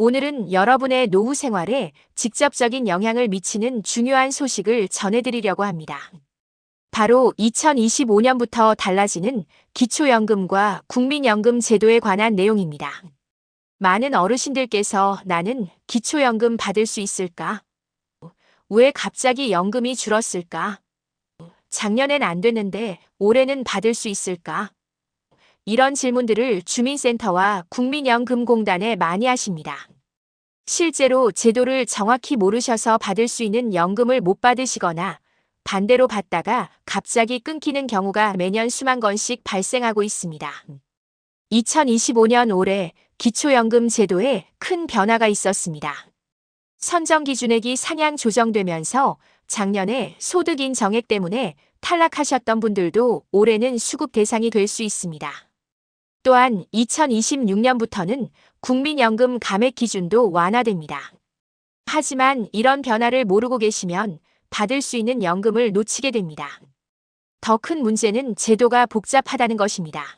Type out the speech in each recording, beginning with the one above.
오늘은 여러분의 노후 생활에 직접적인 영향을 미치는 중요한 소식을 전해드리려고 합니다. 바로 2025년부터 달라지는 기초연금과 국민연금 제도에 관한 내용입니다. 많은 어르신들께서 나는 기초연금 받을 수 있을까? 왜 갑자기 연금이 줄었을까? 작년엔 안 됐는데 올해는 받을 수 있을까? 이런 질문들을 주민센터와 국민연금공단에 많이 하십니다. 실제로 제도를 정확히 모르셔서 받을 수 있는 연금을 못 받으시거나 반대로 받다가 갑자기 끊기는 경우가 매년 수만 건씩 발생하고 있습니다. 2025년 올해 기초연금 제도에 큰 변화가 있었습니다. 선정 기준액이 상향 조정되면서 작년에 소득인 정액 때문에 탈락하셨던 분들도 올해는 수급 대상이 될 수 있습니다. 또한 2026년부터는 국민연금 감액 기준도 완화됩니다. 하지만 이런 변화를 모르고 계시면 받을 수 있는 연금을 놓치게 됩니다. 더 큰 문제는 제도가 복잡하다는 것입니다.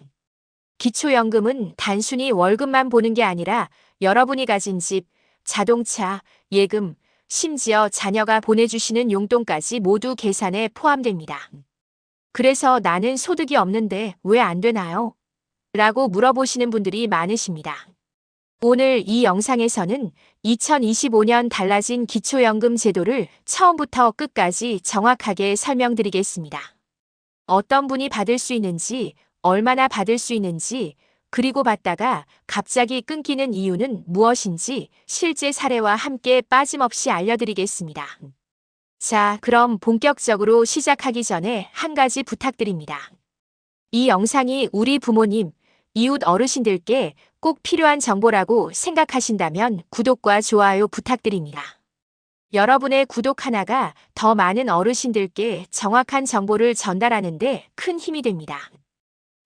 기초연금은 단순히 월급만 보는 게 아니라 여러분이 가진 집, 자동차, 예금, 심지어 자녀가 보내주시는 용돈까지 모두 계산에 포함됩니다. 그래서 나는 소득이 없는데 왜 안 되나요? 라고 물어보시는 분들이 많으십니다. 오늘 이 영상에서는 2025년 달라진 기초연금 제도를 처음부터 끝까지 정확하게 설명드리겠습니다. 어떤 분이 받을 수 있는지, 얼마나 받을 수 있는지, 그리고 받다가 갑자기 끊기는 이유는 무엇인지 실제 사례와 함께 빠짐없이 알려드리겠습니다. 자, 그럼 본격적으로 시작하기 전에 한 가지 부탁드립니다. 이 영상이 우리 부모님, 이웃 어르신들께 꼭 필요한 정보라고 생각하신다면 구독과 좋아요 부탁드립니다. 여러분의 구독 하나가 더 많은 어르신들께 정확한 정보를 전달하는 데 큰 힘이 됩니다.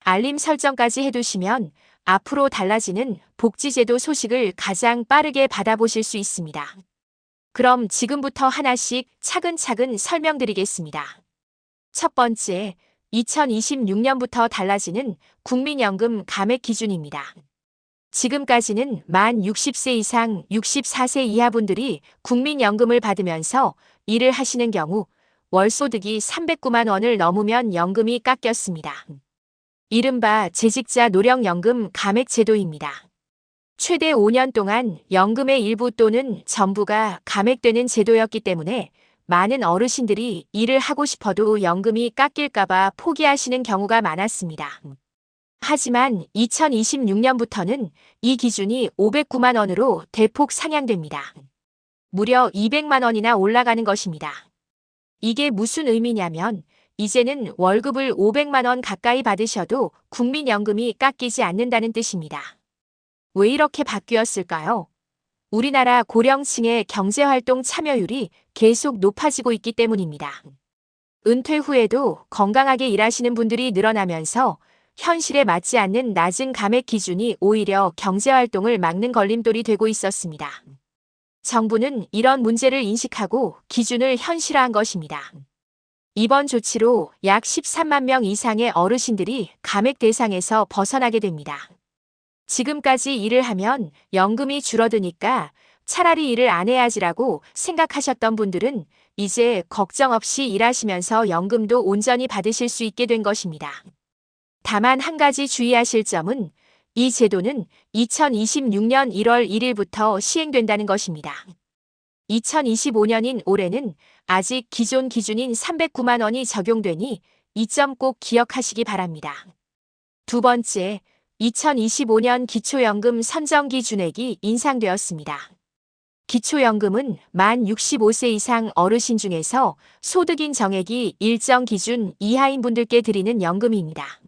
알림 설정까지 해두시면 앞으로 달라지는 복지제도 소식을 가장 빠르게 받아보실 수 있습니다. 그럼 지금부터 하나씩 차근차근 설명드리겠습니다. 첫 번째, 2026년부터 달라지는 국민연금 감액 기준입니다. 지금까지는 만 60세 이상 64세 이하 분들이 국민연금을 받으면서 일을 하시는 경우 월소득이 309만 원을 넘으면 연금이 깎였습니다. 이른바 재직자 노령연금 감액 제도입니다. 최대 5년 동안 연금의 일부 또는 전부가 감액되는 제도였기 때문에 많은 어르신들이 일을 하고 싶어도 연금이 깎일까봐 포기하시는 경우가 많았습니다. 하지만 2026년부터는 이 기준이 509만 원으로 대폭 상향됩니다. 무려 200만 원이나 올라가는 것입니다. 이게 무슨 의미냐면 이제는 월급을 500만 원 가까이 받으셔도 국민연금이 깎이지 않는다는 뜻입니다. 왜 이렇게 바뀌었을까요? 우리나라 고령층의 경제활동 참여율이 계속 높아지고 있기 때문입니다. 은퇴 후에도 건강하게 일하시는 분들이 늘어나면서 현실에 맞지 않는 낮은 감액 기준이 오히려 경제활동을 막는 걸림돌이 되고 있었습니다. 정부는 이런 문제를 인식하고 기준을 현실화한 것입니다. 이번 조치로 약 13만 명 이상의 어르신들이 감액 대상에서 벗어나게 됩니다. 지금까지 일을 하면 연금이 줄어드니까 차라리 일을 안 해야지라고 생각하셨던 분들은 이제 걱정 없이 일하시면서 연금도 온전히 받으실 수 있게 된 것입니다. 다만 한 가지 주의하실 점은 이 제도는 2026년 1월 1일부터 시행된다는 것입니다. 2025년인 올해는 아직 기존 기준인 309만 원이 적용되니 이 점 꼭 기억하시기 바랍니다. 두 번째, 2025년 기초연금 선정 기준액이 인상되었습니다. 기초연금은 만 65세 이상 어르신 중에서 소득인 정액이 일정 기준 이하인 분들께 드리는 연금입니다.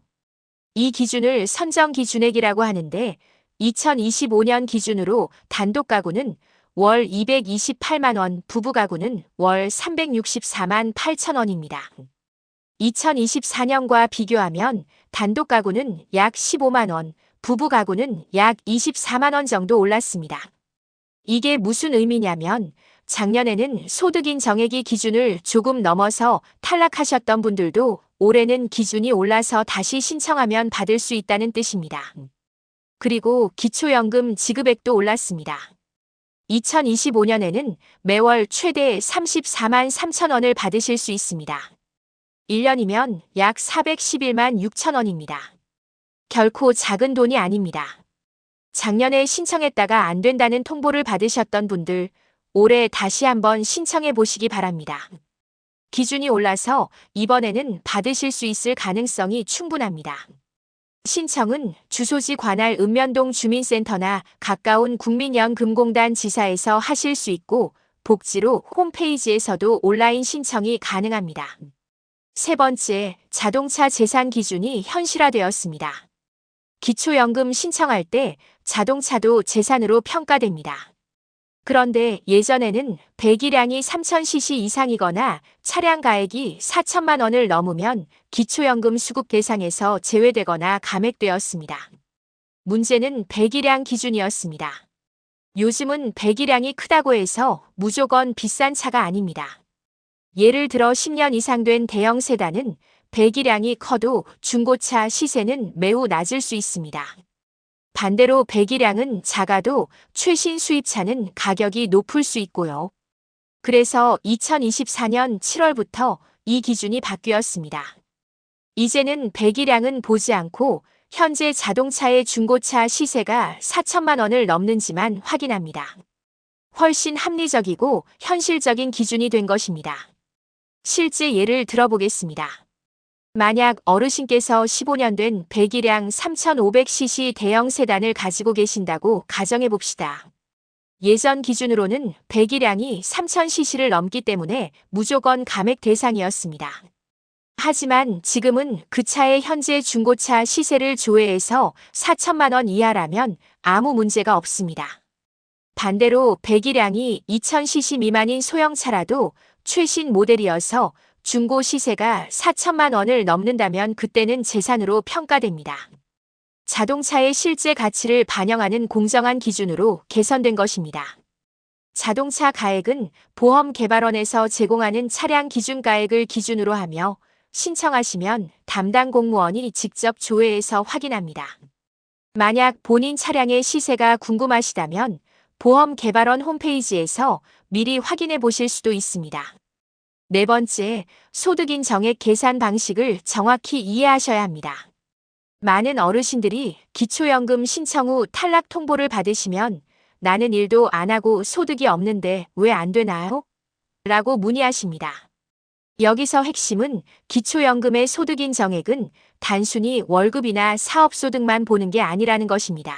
이 기준을 선정 기준액이라고 하는데 2025년 기준으로 단독 가구는 월 228만 원, 부부 가구는 월 364만 8천 원입니다. 2024년과 비교하면 단독 가구는 약 15만 원, 부부 가구는 약 24만 원 정도 올랐습니다. 이게 무슨 의미냐면 작년에는 소득인 정액이 기준을 조금 넘어서 탈락하셨던 분들도 올해는 기준이 올라서 다시 신청하면 받을 수 있다는 뜻입니다. 그리고 기초연금 지급액도 올랐습니다. 2025년에는 매월 최대 34만 3천 원을 받으실 수 있습니다. 1년이면 약 411만 6천 원입니다. 결코 작은 돈이 아닙니다. 작년에 신청했다가 안 된다는 통보를 받으셨던 분들, 올해 다시 한번 신청해 보시기 바랍니다. 기준이 올라서 이번에는 받으실 수 있을 가능성이 충분합니다. 신청은 주소지 관할 읍면동 주민센터나 가까운 국민연금공단 지사에서 하실 수 있고 복지로 홈페이지에서도 온라인 신청이 가능합니다. 세 번째, 자동차 재산 기준이 현실화되었습니다. 기초연금 신청할 때 자동차도 재산으로 평가됩니다. 그런데 예전에는 배기량이 3000cc 이상이거나 차량 가액이 4천만 원을 넘으면 기초연금 수급 대상에서 제외되거나 감액되었습니다. 문제는 배기량 기준이었습니다. 요즘은 배기량이 크다고 해서 무조건 비싼 차가 아닙니다. 예를 들어 10년 이상 된 대형 세단은 배기량이 커도 중고차 시세는 매우 낮을 수 있습니다. 반대로 배기량은 작아도 최신 수입차는 가격이 높을 수 있고요. 그래서 2024년 7월부터 이 기준이 바뀌었습니다. 이제는 배기량은 보지 않고 현재 자동차의 중고차 시세가 4천만 원을 넘는지만 확인합니다. 훨씬 합리적이고 현실적인 기준이 된 것입니다. 실제 예를 들어보겠습니다. 만약 어르신께서 15년 된 배기량 3500cc 대형 세단을 가지고 계신다고 가정해봅시다. 예전 기준으로는 배기량이 3000cc를 넘기 때문에 무조건 감액 대상이었습니다. 하지만 지금은 그 차의 현재 중고차 시세를 조회해서 4천만 원 이하라면 아무 문제가 없습니다. 반대로 배기량이 2000cc 미만인 소형차라도 최신 모델이어서 중고 시세가 4천만 원을 넘는다면 그때는 재산으로 평가됩니다. 자동차의 실제 가치를 반영하는 공정한 기준으로 개선된 것입니다. 자동차 가액은 보험개발원에서 제공하는 차량 기준가액을 기준으로 하며 신청하시면 담당 공무원이 직접 조회해서 확인합니다. 만약 본인 차량의 시세가 궁금하시다면 보험개발원 홈페이지에서 미리 확인해 보실 수도 있습니다. 네 번째, 소득인 정액 계산 방식을 정확히 이해하셔야 합니다. 많은 어르신들이 기초연금 신청 후 탈락 통보를 받으시면 나는 일도 안 하고 소득이 없는데 왜 안 되나요? 라고 문의하십니다. 여기서 핵심은 기초연금의 소득인 정액은 단순히 월급이나 사업소득만 보는 게 아니라는 것입니다.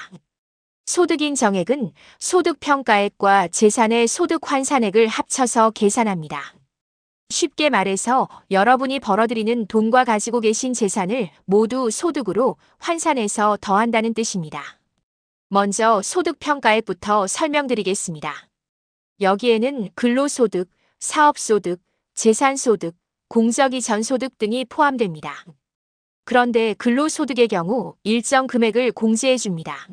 소득인 정액은 소득평가액과 재산의 소득 환산액을 합쳐서 계산합니다. 쉽게 말해서 여러분이 벌어들이는 돈과 가지고 계신 재산을 모두 소득으로 환산해서 더한다는 뜻입니다. 먼저 소득평가액부터 설명드리겠습니다. 여기에는 근로소득, 사업소득, 재산소득, 공적이전 소득 등이 포함됩니다. 그런데 근로소득의 경우 일정 금액을 공제해 줍니다.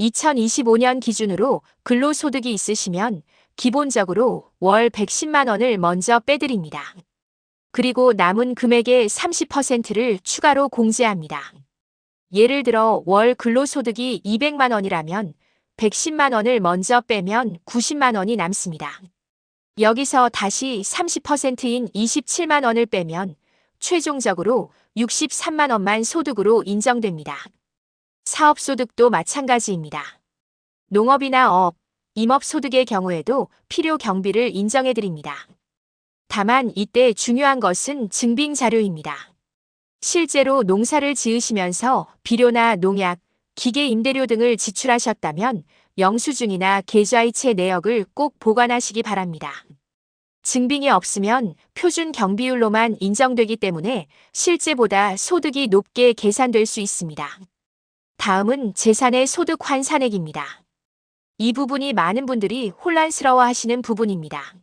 2025년 기준으로 근로소득이 있으시면 기본적으로 월 110만 원을 먼저 빼드립니다. 그리고 남은 금액의 30%를 추가로 공제합니다. 예를 들어 월 근로소득이 200만 원이라면 110만 원을 먼저 빼면 90만 원이 남습니다. 여기서 다시 30%인 27만 원을 빼면 최종적으로 63만 원만 소득으로 인정됩니다. 사업소득도 마찬가지입니다. 농업이나 업, 임업소득의 경우에도 필요 경비를 인정해드립니다. 다만 이때 중요한 것은 증빙 자료입니다. 실제로 농사를 지으시면서 비료나 농약, 기계 임대료 등을 지출하셨다면 영수증이나 계좌이체 내역을 꼭 보관하시기 바랍니다. 증빙이 없으면 표준 경비율로만 인정되기 때문에 실제보다 소득이 높게 계산될 수 있습니다. 다음은 재산의 소득 환산액입니다. 이 부분이 많은 분들이 혼란스러워 하시는 부분입니다.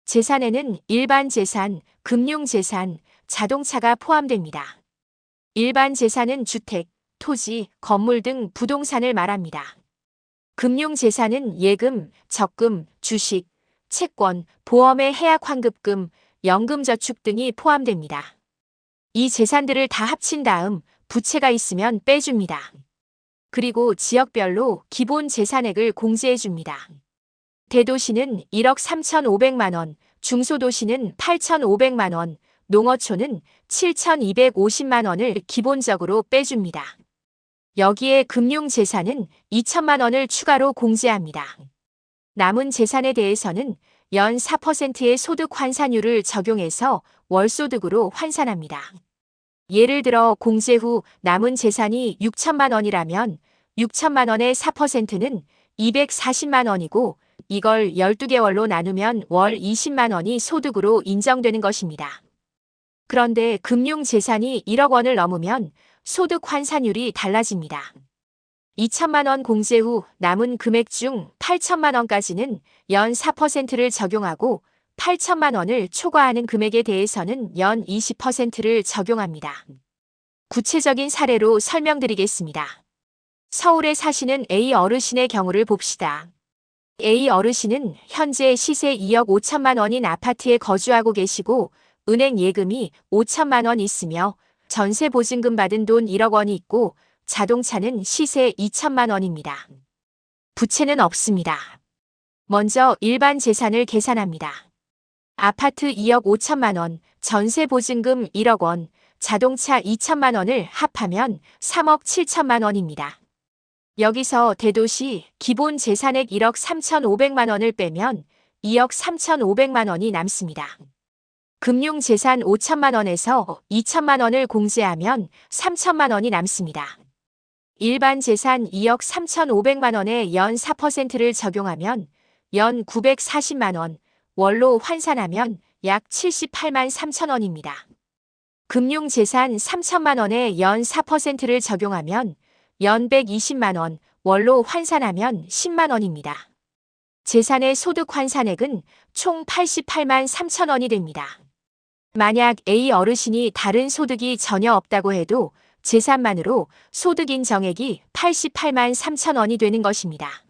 재산에는 일반 재산, 금융 재산, 자동차가 포함됩니다. 일반 재산은 주택, 토지, 건물 등 부동산을 말합니다. 금융 재산은 예금, 적금, 주식, 채권, 보험의 해약 환급금, 연금저축 등이 포함됩니다. 이 재산들을 다 합친 다음 부채가 있으면 빼줍니다. 그리고 지역별로 기본 재산액을 공제해 줍니다. 대도시는 1억 3,500만 원, 중소도시는 8,500만 원, 농어촌은 7,250만 원을 기본적으로 빼줍니다. 여기에 금융재산은 2천만 원을 추가로 공제합니다. 남은 재산에 대해서는 연 4%의 소득 환산율을 적용해서 월소득으로 환산합니다. 예를 들어 공제 후 남은 재산이 6천만 원이라면 6천만 원의 4%는 240만 원이고 이걸 12개월로 나누면 월 20만 원이 소득으로 인정되는 것입니다. 그런데 금융재산이 1억 원을 넘으면 소득 환산율이 달라집니다. 2천만 원 공제 후 남은 금액 중 8천만 원까지는 연 4%를 적용하고 8천만 원을 초과하는 금액에 대해서는 연 20%를 적용합니다. 구체적인 사례로 설명드리겠습니다. 서울에 사시는 A 어르신의 경우를 봅시다. A 어르신은 현재 시세 2억 5천만 원인 아파트에 거주하고 계시고 은행 예금이 5천만 원 있으며 전세 보증금 받은 돈 1억 원이 있고 자동차는 시세 2천만 원입니다. 부채는 없습니다. 먼저 일반 재산을 계산합니다. 아파트 2억 5천만 원, 전세 보증금 1억 원, 자동차 2천만 원을 합하면 3억 7천만 원입니다. 여기서 대도시 기본 재산액 1억 3,500만 원을 빼면 2억 3,500만 원이 남습니다. 금융재산 5천만 원에서 2천만 원을 공제하면 3천만 원이 남습니다. 일반 재산 2억 3,500만 원에 연 4%를 적용하면 연 940만 원, 월로 환산하면 약 78만 3천 원입니다. 금융재산 3천만 원에 연 4%를 적용하면 연 120만 원, 월로 환산하면 10만 원입니다. 재산의 소득 환산액은 총 88만 3천 원이 됩니다. 만약 A 어르신이 다른 소득이 전혀 없다고 해도 재산만으로 소득 인정액이 88만 3천 원이 되는 것입니다.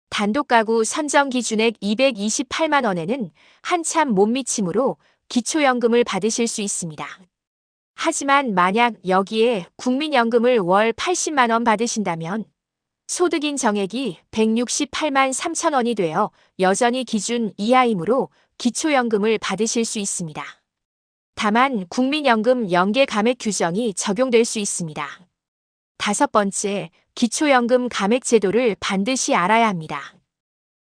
단독가구 선정 기준액 228만 원에는 한참 못 미치므로 기초연금을 받으실 수 있습니다. 하지만 만약 여기에 국민연금을 월 80만 원 받으신다면 소득 인정액이 168만 3천 원이 되어 여전히 기준 이하이므로 기초연금을 받으실 수 있습니다. 다만 국민연금 연계 감액 규정이 적용될 수 있습니다. 5번째, 기초연금 감액 제도를 반드시 알아야 합니다.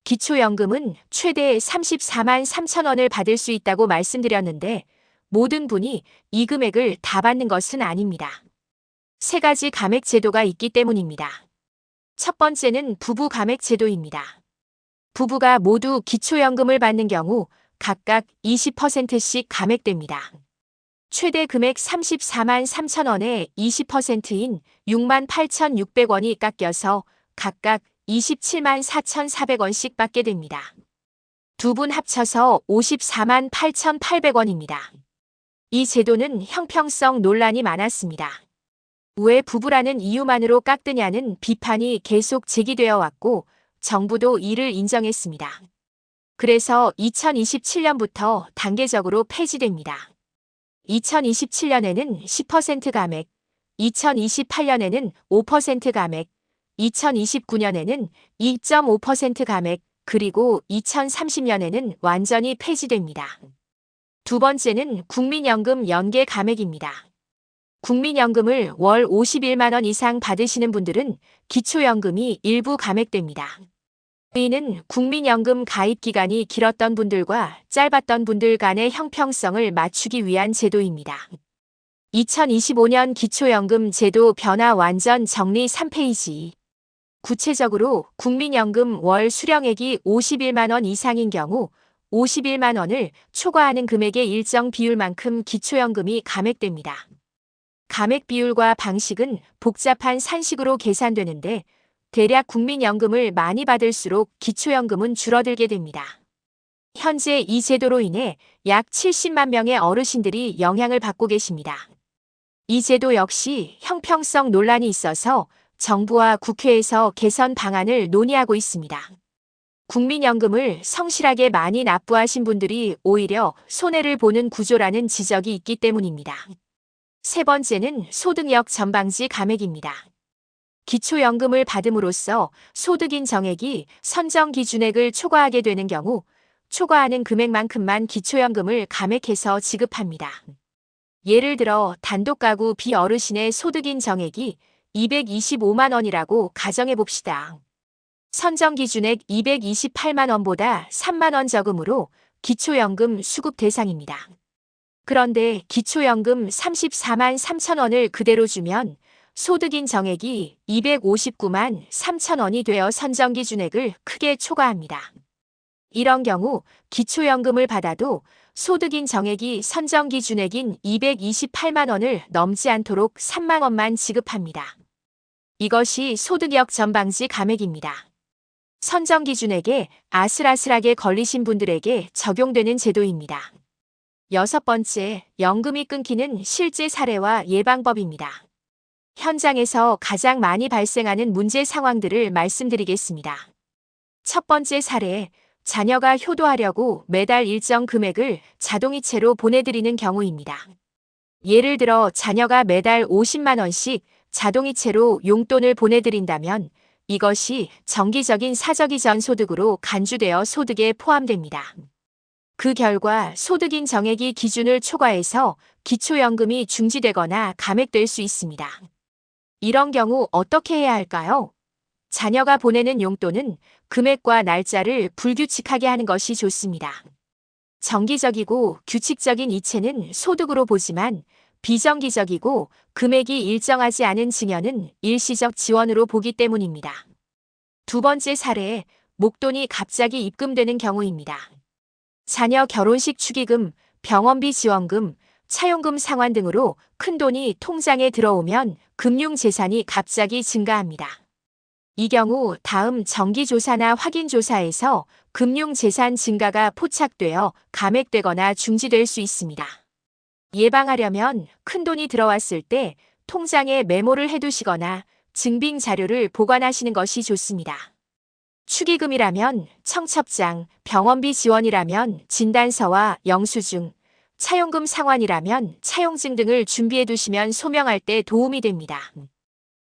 기초연금은 최대 34만 3천 원을 받을 수 있다고 말씀드렸는데 모든 분이 이 금액을 다 받는 것은 아닙니다. 3가지 감액 제도가 있기 때문입니다. 첫 번째는 부부 감액 제도입니다. 부부가 모두 기초연금을 받는 경우 각각 20%씩 감액됩니다. 최대 금액 34만 3천 원에 20%인 6만 8,600원이 깎여서 각각 27만 4,400원씩 받게 됩니다. 두 분 합쳐서 54만 8,800원입니다. 이 제도는 형평성 논란이 많았습니다. 왜 부부라는 이유만으로 깎느냐는 비판이 계속 제기되어 왔고 정부도 이를 인정했습니다. 그래서 2027년부터 단계적으로 폐지됩니다. 2027년에는 10% 감액, 2028년에는 5% 감액, 2029년에는 2.5% 감액, 그리고 2030년에는 완전히 폐지됩니다. 두 번째는 국민연금 연계 감액입니다. 국민연금을 월 51만 원 이상 받으시는 분들은 기초연금이 일부 감액됩니다. 이는 국민연금 가입 기간이 길었던 분들과 짧았던 분들 간의 형평성을 맞추기 위한 제도입니다. 2025년 기초연금 제도 변화 완전 정리 3페이지. 구체적으로 국민연금 월 수령액이 51만 원 이상인 경우 51만 원을 초과하는 금액의 일정 비율만큼 기초연금이 감액됩니다. 감액 비율과 방식은 복잡한 산식으로 계산되는데 대략 국민연금을 많이 받을수록 기초연금은 줄어들게 됩니다. 현재 이 제도로 인해 약 70만 명의 어르신들이 영향을 받고 계십니다. 이 제도 역시 형평성 논란이 있어서 정부와 국회에서 개선 방안을 논의하고 있습니다. 국민연금을 성실하게 많이 납부하신 분들이 오히려 손해를 보는 구조라는 지적이 있기 때문입니다. 세 번째는 소득력 전방지 감액입니다. 기초연금을 받음으로써 소득인 정액이 선정 기준액을 초과하게 되는 경우 초과하는 금액만큼만 기초연금을 감액해서 지급합니다. 예를 들어 단독가구 비어르신의 소득인 정액이 225만 원이라고 가정해 봅시다. 선정 기준액 228만 원보다 3만 원 적음으로 기초연금 수급 대상입니다. 그런데 기초연금 34만 3천 원을 그대로 주면 소득인 정액이 259만 3천 원이 되어 선정 기준액을 크게 초과합니다. 이런 경우 기초연금을 받아도 소득인 정액이 선정 기준액인 228만 원을 넘지 않도록 3만 원만 지급합니다. 이것이 소득역 전방지 감액입니다. 선정 기준액에 아슬아슬하게 걸리신 분들에게 적용되는 제도입니다. 6번째, 연금이 끊기는 실제 사례와 예방법입니다. 현장에서 가장 많이 발생하는 문제 상황들을 말씀드리겠습니다. 첫 번째 사례, 자녀가 효도하려고 매달 일정 금액을 자동이체로 보내드리는 경우입니다. 예를 들어 자녀가 매달 50만 원씩 자동이체로 용돈을 보내드린다면 이것이 정기적인 사적이전 소득으로 간주되어 소득에 포함됩니다. 그 결과 소득인 정액이 기준을 초과해서 기초연금이 중지되거나 감액될 수 있습니다. 이런 경우 어떻게 해야 할까요? 자녀가 보내는 용돈은 금액과 날짜를 불규칙하게 하는 것이 좋습니다. 정기적이고 규칙적인 이체는 소득으로 보지만 비정기적이고 금액이 일정하지 않은 증여는 일시적 지원으로 보기 때문입니다. 두 번째 사례, 목돈이 갑자기 입금되는 경우입니다. 자녀 결혼식 축의금, 병원비 지원금, 차용금 상환 등으로 큰돈이 통장에 들어오면 금융재산이 갑자기 증가합니다. 이 경우 다음 정기조사나 확인조사에서 금융재산 증가가 포착되어 감액되거나 중지될 수 있습니다. 예방하려면 큰돈이 들어왔을 때 통장에 메모를 해두시거나 증빙 자료를 보관하시는 것이 좋습니다. 축의금이라면 청첩장, 병원비 지원이라면 진단서와 영수증, 차용금 상환이라면 차용증 등을 준비해 두시면 소명할 때 도움이 됩니다.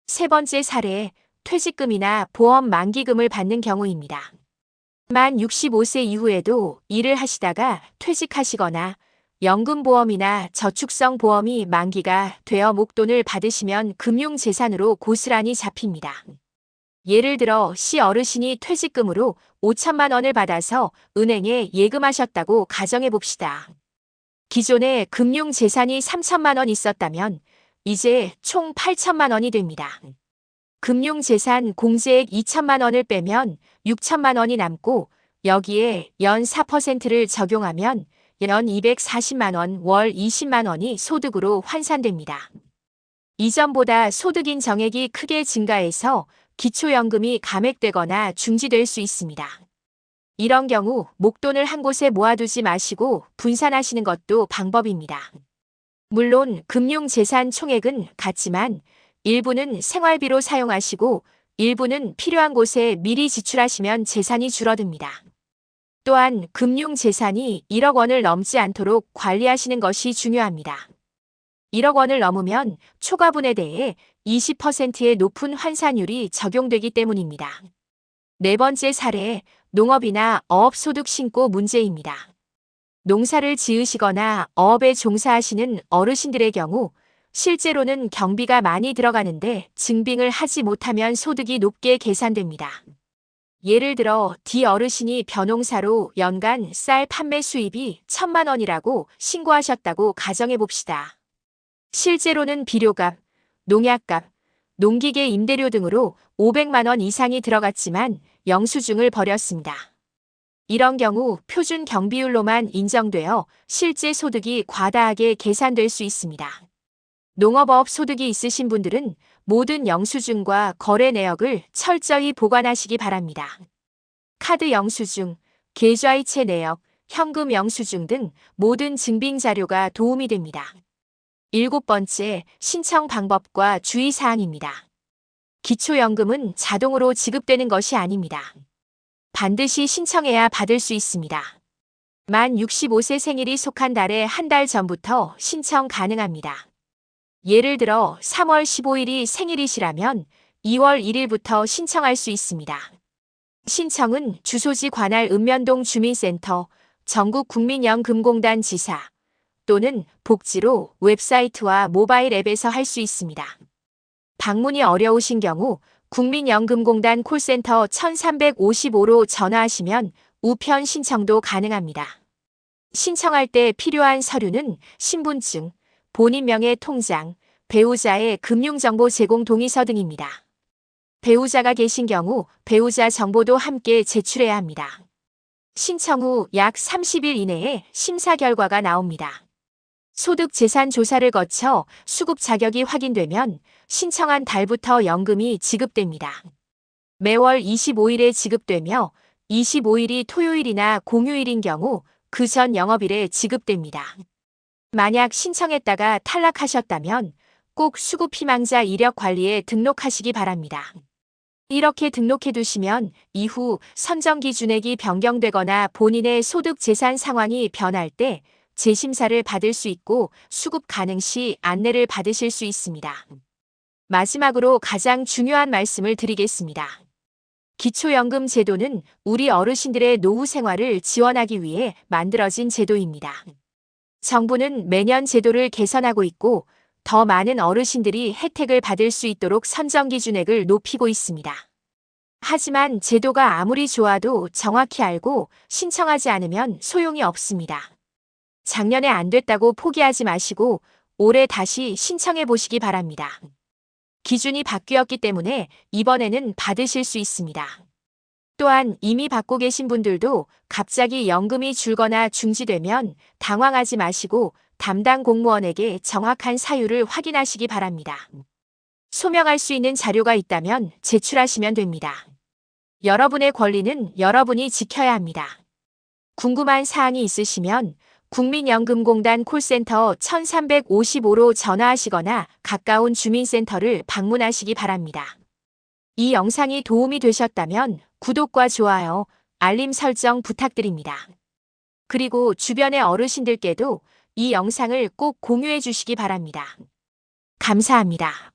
세 번째 사례, 퇴직금이나 보험 만기금을 받는 경우입니다. 만 65세 이후에도 일을 하시다가 퇴직하시거나 연금보험이나 저축성 보험이 만기가 되어 목돈을 받으시면 금융재산으로 고스란히 잡힙니다. 예를 들어 시 어르신이 퇴직금으로 5천만 원을 받아서 은행에 예금하셨다고 가정해 봅시다. 기존에 금융재산이 3천만 원 있었다면 이제 총 8천만 원이 됩니다. 금융재산 공제액 2천만 원을 빼면 6천만 원이 남고 여기에 연 4%를 적용하면 연 240만 원, 월 20만 원이 소득으로 환산됩니다. 이전보다 소득인 정액이 크게 증가해서 기초연금이 감액되거나 중지될 수 있습니다. 이런 경우 목돈을 한 곳에 모아두지 마시고 분산하시는 것도 방법입니다. 물론 금융재산 총액은 같지만 일부는 생활비로 사용하시고 일부는 필요한 곳에 미리 지출하시면 재산이 줄어듭니다. 또한 금융재산이 1억 원을 넘지 않도록 관리하시는 것이 중요합니다. 1억 원을 넘으면 초과분에 대해 20%의 높은 환산율이 적용되기 때문입니다. 네 번째 사례, 농업이나 어업소득 신고 문제입니다. 농사를 지으시거나 어업에 종사하시는 어르신들의 경우 실제로는 경비가 많이 들어가는데 증빙을 하지 못하면 소득이 높게 계산됩니다. 예를 들어 D 어르신이 벼농사로 연간 쌀 판매 수입이 1,000만 원이라고 신고하셨다고 가정해 봅시다. 실제로는 비료값, 농약값, 농기계 임대료 등으로 500만 원 이상이 들어갔지만 영수증을 버렸습니다. 이런 경우 표준 경비율로만 인정되어 실제 소득이 과다하게 계산될 수 있습니다. 농업업 소득이 있으신 분들은 모든 영수증과 거래 내역을 철저히 보관하시기 바랍니다. 카드 영수증, 계좌이체 내역, 현금 영수증 등 모든 증빙 자료가 도움이 됩니다. 7번째, 신청 방법과 주의사항입니다. 기초연금은 자동으로 지급되는 것이 아닙니다. 반드시 신청해야 받을 수 있습니다. 만 65세 생일이 속한 달의 한 달 전부터 신청 가능합니다. 예를 들어 3월 15일이 생일이시라면 2월 1일부터 신청할 수 있습니다. 신청은 주소지 관할 읍면동 주민센터, 전국국민연금공단 지사 또는 복지로 웹사이트와 모바일 앱에서 할 수 있습니다. 방문이 어려우신 경우 국민연금공단 콜센터 1355로 전화하시면 우편 신청도 가능합니다. 신청할 때 필요한 서류는 신분증, 본인 명의 통장, 배우자의 금융정보 제공 동의서 등입니다. 배우자가 계신 경우 배우자 정보도 함께 제출해야 합니다. 신청 후 약 30일 이내에 심사 결과가 나옵니다. 소득 재산 조사를 거쳐 수급 자격이 확인되면 신청한 달부터 연금이 지급됩니다. 매월 25일에 지급되며 25일이 토요일이나 공휴일인 경우 그 전 영업일에 지급됩니다. 만약 신청했다가 탈락하셨다면 꼭 수급희망자 이력 관리에 등록하시기 바랍니다. 이렇게 등록해 두시면 이후 선정 기준액이 변경되거나 본인의 소득 재산 상황이 변할 때 재심사를 받을 수 있고 수급 가능 시 안내를 받으실 수 있습니다. 마지막으로 가장 중요한 말씀을 드리겠습니다. 기초연금 제도는 우리 어르신들의 노후 생활을 지원하기 위해 만들어진 제도입니다. 정부는 매년 제도를 개선하고 있고 더 많은 어르신들이 혜택을 받을 수 있도록 선정 기준액을 높이고 있습니다. 하지만 제도가 아무리 좋아도 정확히 알고 신청하지 않으면 소용이 없습니다. 작년에 안 됐다고 포기하지 마시고 올해 다시 신청해 보시기 바랍니다. 기준이 바뀌었기 때문에 이번에는 받으실 수 있습니다. 또한 이미 받고 계신 분들도 갑자기 연금이 줄거나 중지되면 당황하지 마시고 담당 공무원에게 정확한 사유를 확인하시기 바랍니다. 소명할 수 있는 자료가 있다면 제출하시면 됩니다. 여러분의 권리는 여러분이 지켜야 합니다. 궁금한 사항이 있으시면 국민연금공단 콜센터 1355로 전화하시거나 가까운 주민센터를 방문하시기 바랍니다. 이 영상이 도움이 되셨다면 구독과 좋아요, 알림 설정 부탁드립니다. 그리고 주변의 어르신들께도 이 영상을 꼭 공유해 주시기 바랍니다. 감사합니다.